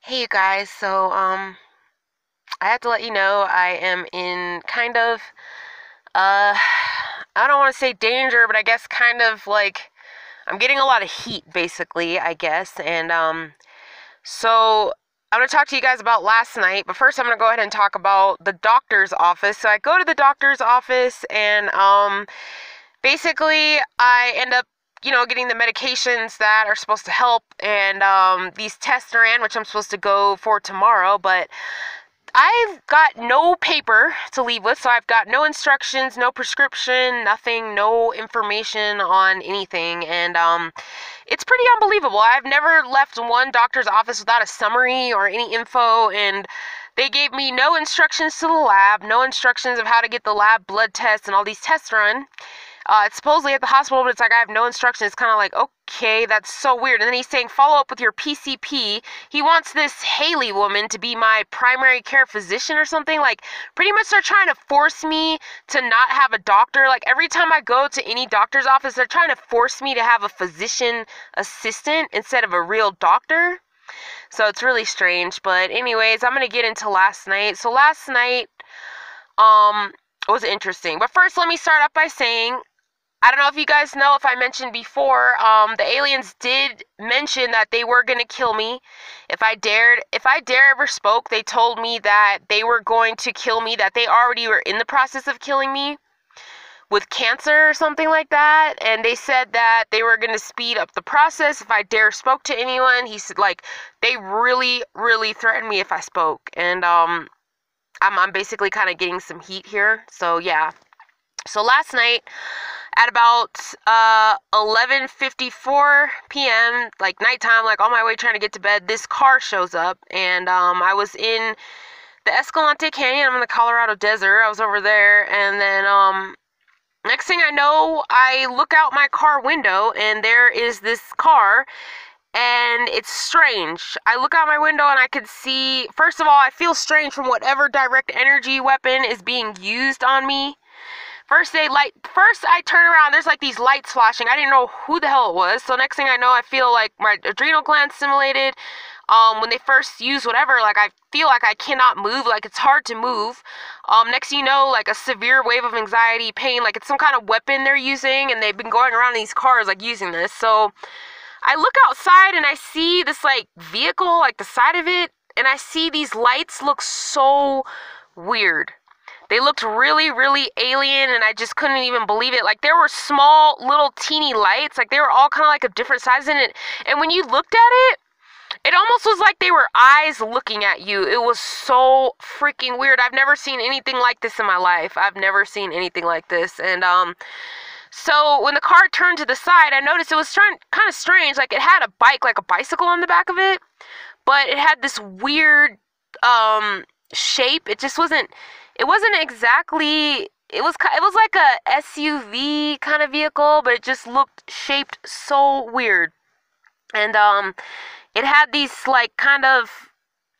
Hey you guys, I have to let you know I am in kind of uh I don't want to say danger, but I guess kind of like I'm getting a lot of heat basically, I guess. So I'm going to talk to you guys about last night, but first I'm going to go ahead and talk about the doctor's office. So I go to the doctor's office and basically I end up getting the medications that are supposed to help, and these tests ran, which I'm supposed to go for tomorrow, but I've got no paper to leave with, so I've got no instructions, no prescription, nothing, no information on anything, and it's pretty unbelievable. I've never left one doctor's office without a summary or any info, and they gave me no instructions to the lab, no instructions of how to get the lab blood tests and all these tests run. It's supposedly at the hospital, but it's like I have no instructions. It's kind of like, okay, that's so weird. And then he's saying, follow up with your PCP. He wants this Haley woman to be my primary care physician or something. Like, pretty much they're trying to force me to not have a doctor. Like, every time I go to any doctor's office, they're trying to force me to have a physician assistant instead of a real doctor. So it's really strange. But anyways, I'm going to get into last night. So last night, was interesting. But first, let me start up by saying, I don't know if you guys know, if I mentioned before, the aliens did mention that they were going to kill me if I ever spoke. They told me that they were going to kill me, that they already were in the process of killing me with cancer or something like that, and they said that they were going to speed up the process if I dare spoke to anyone. He said, like, they really, really threatened me if I spoke, and I'm basically kind of getting some heat here, so yeah. So last night, at about 11:54 p.m., like nighttime, like on my way trying to get to bed, this car shows up, and I was in the Escalante Canyon. I'm in the Colorado desert. I was over there, and then next thing I know, I look out my car window, and there is this car, and it's strange. I look out my window, and I could see, first of all, I feel strange from whatever direct energy weapon is being used on me. First I turn around, there's like these lights flashing. I didn't know who the hell it was. So next thing I know, I feel like my adrenal gland stimulated. When they first use whatever, like I feel like I cannot move, like it's hard to move. Next thing you know, like a severe wave of anxiety, pain, like it's some kind of weapon they're using, and they've been going around in these cars like using this. So I look outside and I see this like vehicle, like the side of it, and I see these lights look so weird. They looked really, really alien, and I just couldn't even believe it. Like, there were small, little, teeny lights. Like, they were all kind of like of different sizes in it. And when you looked at it, it almost was like they were eyes looking at you. It was so freaking weird. I've never seen anything like this in my life. I've never seen anything like this. And, so when the car turned to the side, I noticed it was kind of strange. Like, it had a bike, like a bicycle on the back of it. But it had this weird, shape. It wasn't exactly, it was like a SUV kind of vehicle, but it just looked shaped so weird. And it had these like kind of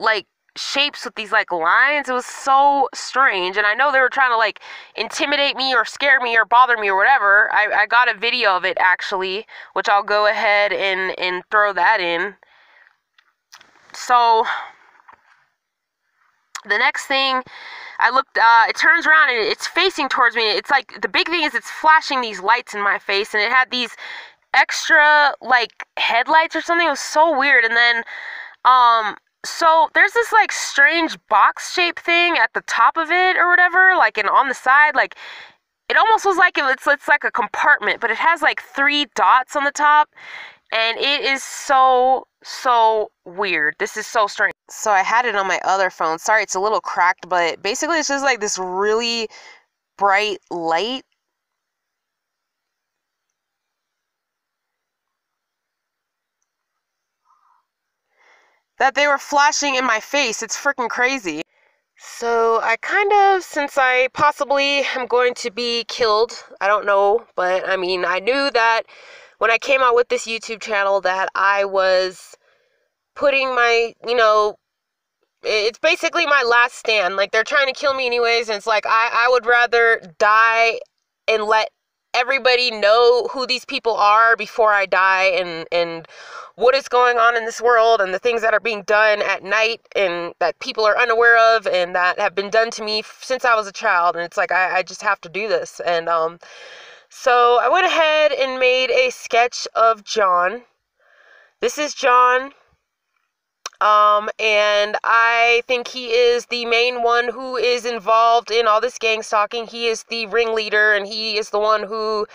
like shapes with these like lines. It was so strange, and I know they were trying to like intimidate me or scare me or bother me or whatever. I got a video of it actually, which I'll go ahead and throw that in. So the next thing, I looked, it turns around and it's facing towards me. It's like, the big thing is it's flashing these lights in my face, and it had these extra, like, headlights or something. It was so weird. And then, so there's this, like, strange box-shaped thing at the top of it or whatever, like, and on the side, like, it almost was like it's like a compartment, but it has, like, 3 dots on the top, and it is so weird. This is so strange. So I had it on my other phone. Sorry, it's a little cracked, but basically it's just like this really bright light. That they were flashing in my face. It's freaking crazy. So I kind of, since I possibly am going to be killed, I don't know, but I mean, I knew that when I came out with this YouTube channel that I was putting my, it's basically my last stand. Like, they're trying to kill me anyways, and it's like, I would rather die and let everybody know who these people are before I die, and what is going on in this world, and the things that are being done at night and that people are unaware of and that have been done to me since I was a child. And it's like, I just have to do this. And so I went ahead and made a sketch of John. This is John. And I think he is the main one who is involved in all this gang stalking. He is the ringleader, and he is the one who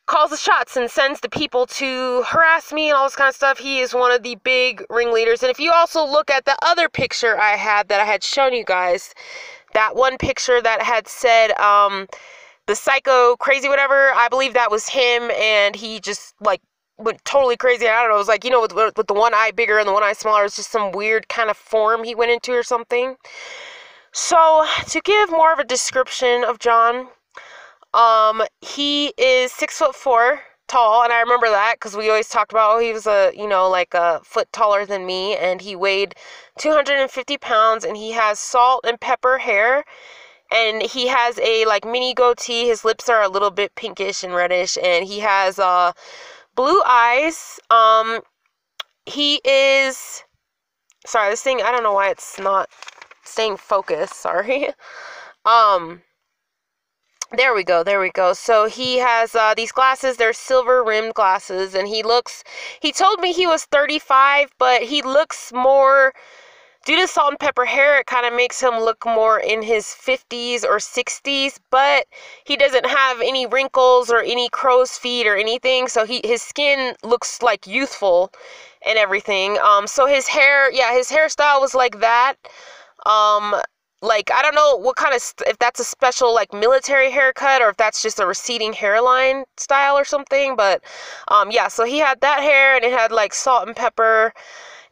calls the shots and sends the people to harass me and all this kind of stuff. He is one of the big ringleaders. And if you also look at the other picture I had that I had shown you guys, that one picture that had said, the psycho crazy whatever, I believe that was him, and he just, like, went totally crazy. I don't know, it was like, you know, with the one eye bigger and the one eye smaller, it's just some weird kind of form he went into or something. So, to give more of a description of John, he is 6'4" tall, and I remember that because we always talked about, oh, he was like a foot taller than me, and he weighed 250 pounds, and he has salt and pepper hair, and he has a, like, mini goatee. His lips are a little bit pinkish and reddish, and he has, blue eyes. He is, sorry, this thing, I don't know why it's not staying focused, sorry. There we go. So he has these glasses. They're silver rimmed glasses, and he told me he was 35, but he looks more, due to salt and pepper hair, it kind of makes him look more in his 50s or 60s, but he doesn't have any wrinkles or any crow's feet or anything, so his skin looks, like, youthful and everything. So his hairstyle was like that. Like, I don't know what kind of, if that's a special, like, military haircut, or if that's just a receding hairline style or something, but, yeah, so he had that hair, and it had, like, salt and pepper,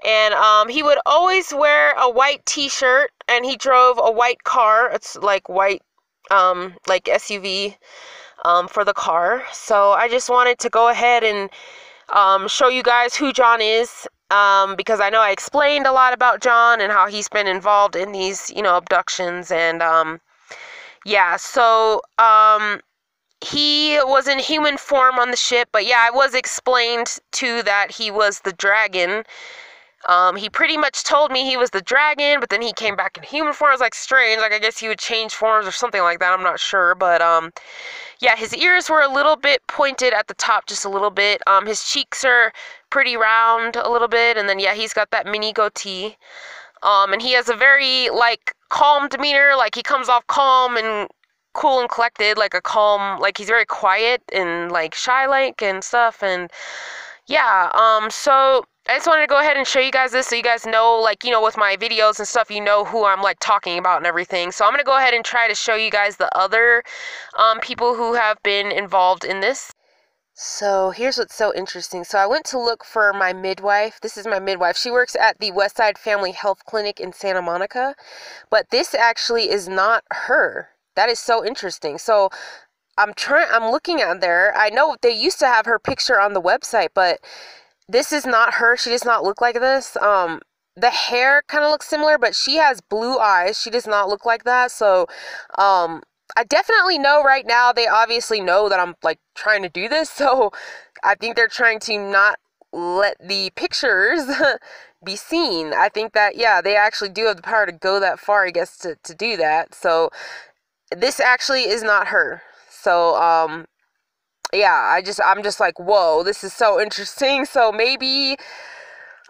and, he would always wear a white t-shirt, and he drove a white car. It's, like, white, like, SUV, for the car. So I just wanted to go ahead and, show you guys who John is, because I know I explained a lot about John and how he's been involved in these, abductions, and, yeah, so, he was in human form on the ship, but yeah, I was explained too that he was the dragon. He pretty much told me he was the dragon, but then he came back in human form. It was, like, strange, like, I guess he would change forms or something like that, I'm not sure, but, yeah, his ears were a little bit pointed at the top, just a little bit. His cheeks are pretty round a little bit, and then, yeah, he's got that mini goatee. And he has a very, like, calm demeanor, like, he comes off calm and cool and collected, like a calm, like, he's very quiet and, like, shy-like and stuff, and, yeah, so I just wanted to go ahead and show you guys this so you guys know, like, with my videos and stuff, you know who I'm, like, talking about and everything. So I'm going to go ahead and try to show you guys the other people who have been involved in this. So here's what's so interesting. So I went to look for my midwife. This is my midwife. She works at the Westside Family Health Clinic in Santa Monica. But this actually is not her. That is so interesting. So I'm looking at there. I know they used to have her picture on the website, but this is not her. She does not look like this. The hair kind of looks similar, but she has blue eyes. She does not look like that. So, I definitely know right now, they obviously know that I'm, like, trying to do this. So I think they're trying to not let the pictures be seen. I think that, yeah, they actually do have the power to go that far, I guess, to do that. So this actually is not her. So, yeah, I'm just like, whoa, this is so interesting. So maybe,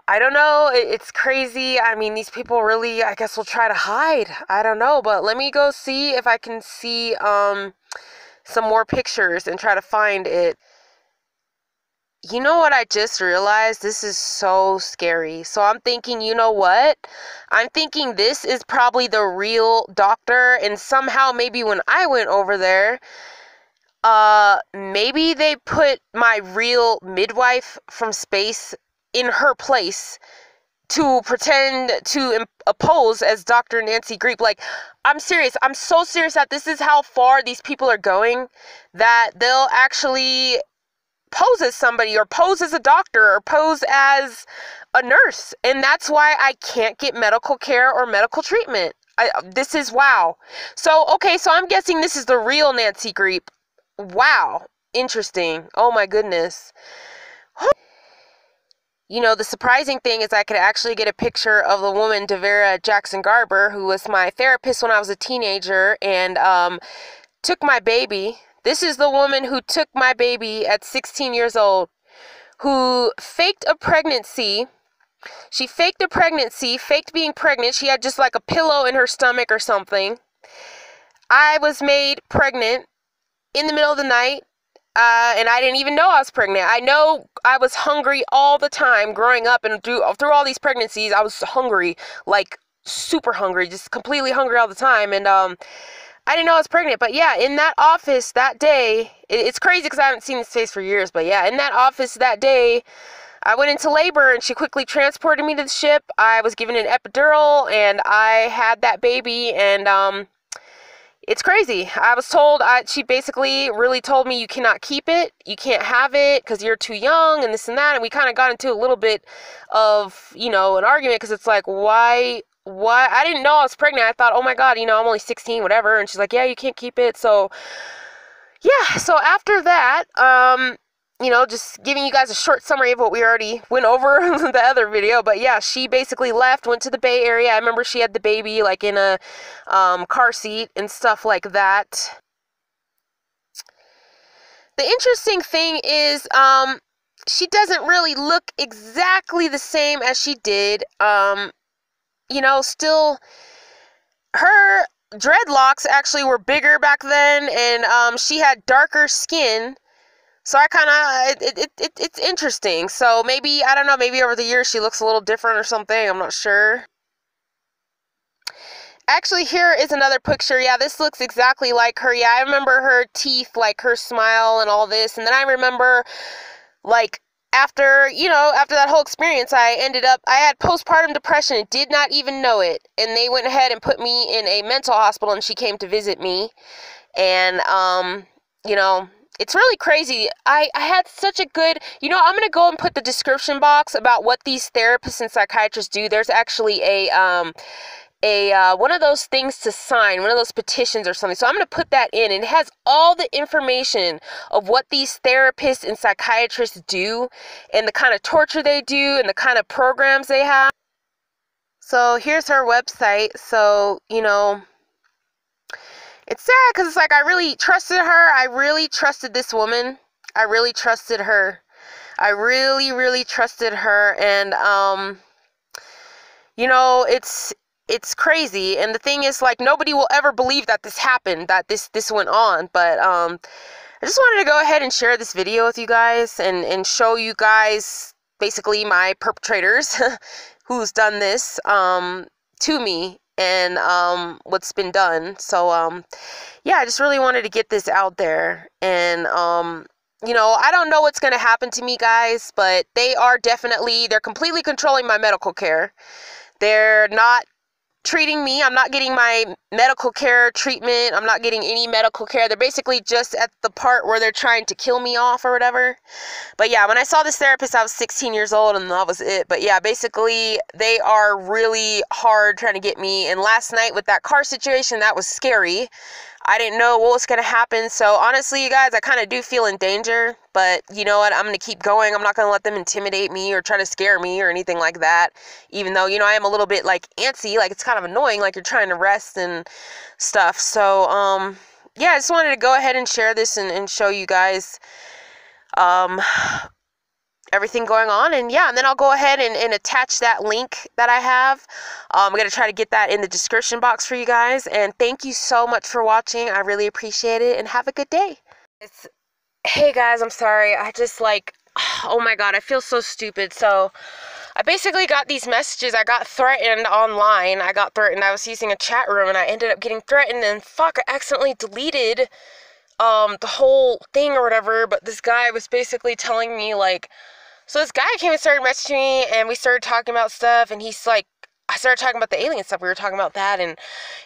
I don't know, it's crazy. I mean, these people really, I guess, will try to hide. I don't know, but let me go see if I can see, some more pictures and try to find it. You know what I just realized? This is so scary. So I'm thinking, you know what? I'm thinking this is probably the real doctor, and somehow maybe when I went over there, maybe they put my real midwife from space in her place to pretend to pose as Dr. Nancy Greep. Like, I'm serious. I'm so serious that this is how far these people are going, that they'll actually pose as somebody, or pose as a doctor, or pose as a nurse. And that's why I can't get medical care or medical treatment. This is wow. So, okay, so I'm guessing this is the real Nancy Greep. wow, interesting. Oh my goodness. You know, the surprising thing is I could actually get a picture of the woman, Devera Jackson Garber, who was my therapist when I was a teenager and took my baby. This is the woman who took my baby at 16 years old, who faked a pregnancy. She faked a pregnancy, faked being pregnant. She had just like a pillow in her stomach or something. I was made pregnant in the middle of the night. And I didn't even know I was pregnant. I know I was hungry all the time growing up, and through all these pregnancies, I was hungry, like super hungry, just completely hungry all the time. And I didn't know I was pregnant. But yeah, in that office that day, it's crazy because I haven't seen his face for years. But yeah, in that office that day, I went into labor and she quickly transported me to the ship. I was given an epidural and I had that baby, and it's crazy. I was told, she basically really told me you cannot keep it, you can't have it because you're too young and this and that. And we kind of got into a little bit of, you know, an argument because it's like, why? I didn't know I was pregnant. I thought, oh my God, you know, I'm only 16, whatever. And she's like, yeah, you can't keep it. So yeah, so after that, you know, just giving you guys a short summary of what we already went over in the other video. But yeah, she basically left, went to the Bay Area. I remember she had the baby like in a car seat and stuff like that. The interesting thing is she doesn't really look exactly the same as she did. You know, still her dreadlocks actually were bigger back then, and she had darker skin. So I kind of, it's interesting. So maybe, I don't know, maybe over the years she looks a little different or something. I'm not sure. Actually, here is another picture. Yeah, this looks exactly like her. Yeah, I remember her teeth, like her smile and all this. And then I remember, like, after that whole experience, I had postpartum depression and did not even know it. And they went ahead and put me in a mental hospital, and she came to visit me. And, you know, it's really crazy. I had such a good, you know, I'm going to go and put the description box about what these therapists and psychiatrists do. There's actually a one of those things to sign, one of those petitions or something. So I'm going to put that in, and it has all the information of what these therapists and psychiatrists do and the kind of torture they do and the kind of programs they have. So here's her website. So, you know, it's sad because it's like I really trusted her. I really trusted this woman. I really trusted her. I really, really trusted her. And, you know, it's crazy. And the thing is, like, nobody will ever believe that this happened, that this went on. But I just wanted to go ahead and share this video with you guys and show you guys basically my perpetrators who's done this to me. And what's been done. So yeah, I just really wanted to get this out there. And you know, I don't know what's going to happen to me, guys, but they're completely controlling my medical care. They're not treating me. I'm not getting my medical care treatment. I'm not getting any medical care. They're basically just at the part where they're trying to kill me off or whatever. But yeah, when I saw this therapist, I was 16 years old, and that was it. But yeah, basically they are really hard trying to get me. And last night with that car situation, that was scary. I didn't know what was going to happen. So honestly, you guys, I kind of do feel in danger. But you know what? I'm going to keep going. I'm not going to let them intimidate me or try to scare me or anything like that. Even though, you know, I am a little bit like antsy. Like, it's kind of annoying. Like, you're trying to rest and stuff. So, yeah, I just wanted to go ahead and share this and show you guys everything going on. And yeah, and then I'll go ahead and attach that link that I have. I'm going to try to get that in the description box for you guys. And thank you so much for watching. I really appreciate it, and have a good day. Hey guys, I'm sorry. I just like, oh my God, I feel so stupid. So I basically got these messages. I got threatened online. I was using a chat room, and I ended up getting threatened, and fuck, I accidentally deleted the whole thing or whatever. But this guy was basically telling me, like, so this guy came and started messaging me, and we started talking about stuff, and he's like, I started talking about the alien stuff. We were talking about that, and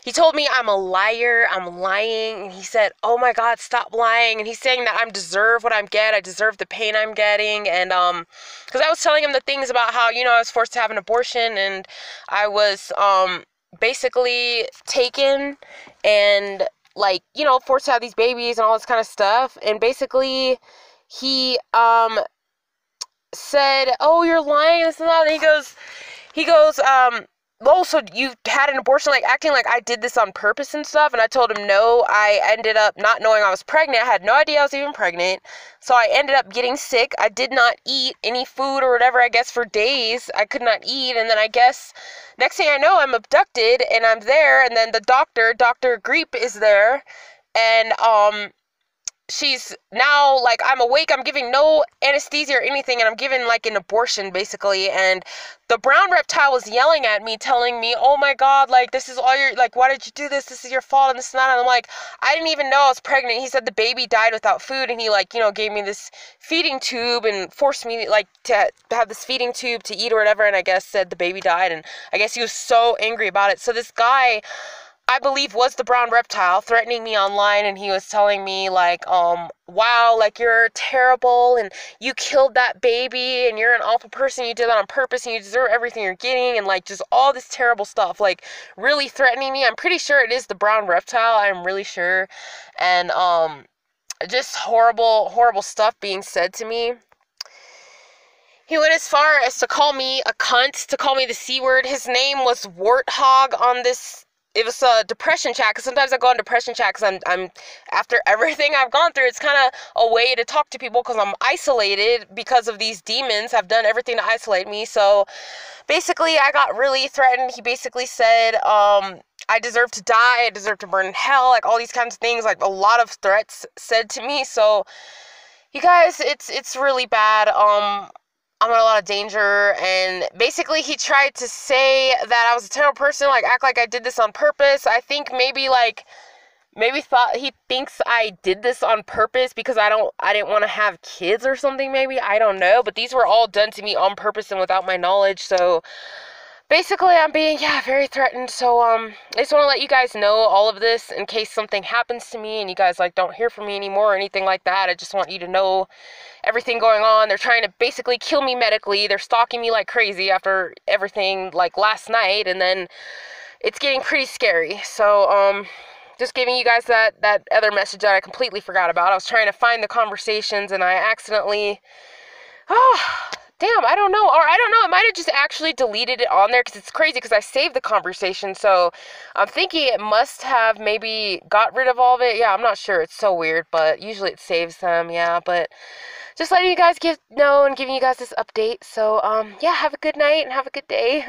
he told me I'm a liar, I'm lying, and he said, oh my God, stop lying. And he's saying that I deserve what I'm getting, I deserve the pain I'm getting. And because I was telling him the things about how, you know, I was forced to have an abortion, and I was basically taken and like, you know, forced to have these babies and all this kind of stuff. And basically he said, "Oh, you're lying," this and that. And he goes, "Oh, so you had an abortion," like acting like I did this on purpose and stuff. And I told him, no, I ended up not knowing I was pregnant. I had no idea I was even pregnant. So I ended up getting sick. I did not eat any food or whatever, I guess, for days. I could not eat. And then I guess next thing I know, I'm abducted and I'm there. And then the Dr. Greep, is there. And, she's now, like, I'm awake, I'm giving no anesthesia or anything, and I'm given, like, an abortion, basically, and the brown reptile was yelling at me, telling me, "Oh my god, like, this is all your, like, why did you do this? This is your fault," and this and that, and I'm like, I didn't even know I was pregnant. He said the baby died without food, and he, like, you know, gave me this feeding tube, and forced me, like, to have this feeding tube to eat or whatever, and I guess said the baby died, and I guess he was so angry about it. So this guy, I believe, was the brown reptile, threatening me online, and he was telling me, like, wow, like, you're terrible, and you killed that baby, and you're an awful person, you did that on purpose, and you deserve everything you're getting, and, like, just all this terrible stuff, like, really threatening me. I'm pretty sure it is the brown reptile, I'm really sure, and, just horrible, horrible stuff being said to me. He went as far as to call me a cunt, to call me the C word. His name was Warthog on this. It was a depression chat, because sometimes I go on depression chat because I'm after everything I've gone through, it's kind of a way to talk to people because I'm isolated because of these demons have done everything to isolate me. So basically I got really threatened. He basically said, I deserve to die, I deserve to burn in hell, like all these kinds of things, like a lot of threats said to me. So you guys, it's really bad. I'm in a lot of danger, and basically he tried to say that I was a terrible person, like act like I did this on purpose. I think maybe thought he thinks I did this on purpose because I didn't want to have kids or something, maybe, I don't know, but these were all done to me on purpose and without my knowledge. So basically I'm being, very threatened. So I just want to let you guys know all of this in case something happens to me and you guys, like, don't hear from me anymore or anything like that. I just want you to know everything going on. They're trying to basically kill me medically. They're stalking me like crazy after everything, like last night, and then it's getting pretty scary. So just giving you guys that other message that I completely forgot about. I was trying to find the conversations and I accidentally, damn, I don't know. Or I don't know, I might have just actually deleted it on there because it's crazy because I saved the conversation. So I'm thinking it must have maybe got rid of all of it. Yeah, I'm not sure. It's so weird, but usually it saves them. Yeah, but just letting you guys know and giving you guys this update. So, have a good night and have a good day.